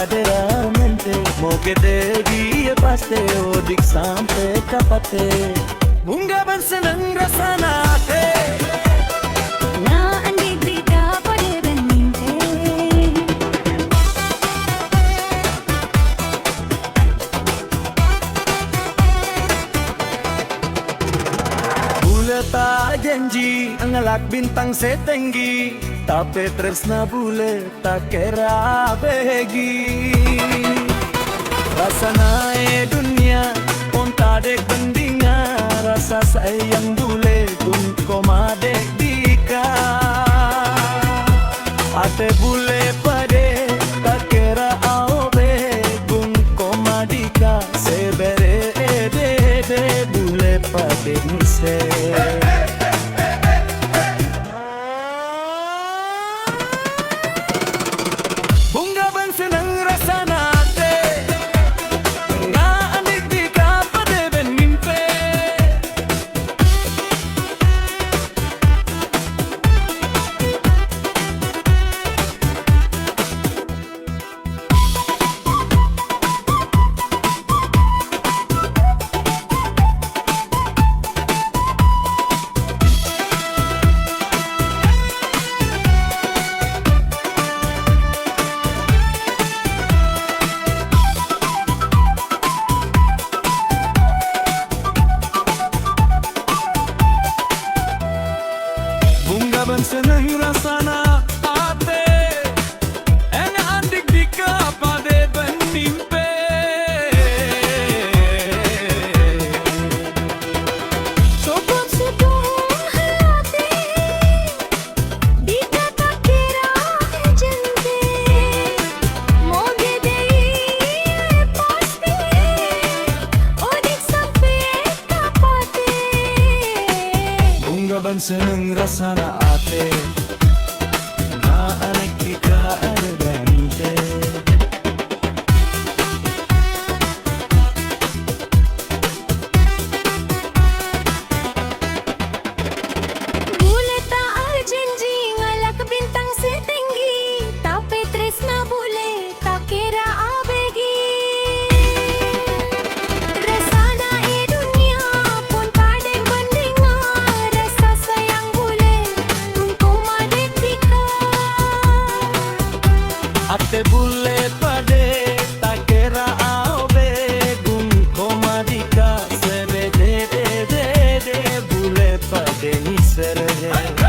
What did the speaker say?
veramente Moke degi e paste o dik sampai kapate Bunga ban senang rasana ate Na andig dika pada beninte Bule tak janji ngelak bintang setinggi Tapi tresna bule tak kira begi Rasa naik dunia pun tak dek bendingan Rasa sayang bule pun koma dek dika Ate bule pade tak kira aobe pun koma dika Sebere de bule pade nise Bunga ban senang rasana ate Nga andik dika pada ben mimpe Bunga ban senang rasana ate Nga andik dika pada ben mimpe Sobat sebuah hati Dika tak kira jente Moge dei pasti Odik sampai kapate Bunga ban senang rasana ate Nga andik dika ada bente Bule tak janji ngalak bintang setinggi Tapi tresna bule tak kira abegi Rasana dunia pun padeng bandingan Rasa sayang bule pun koma dek dika Ate bule pade tak kira aobe gun koma dika sebe de bule pade ni serhe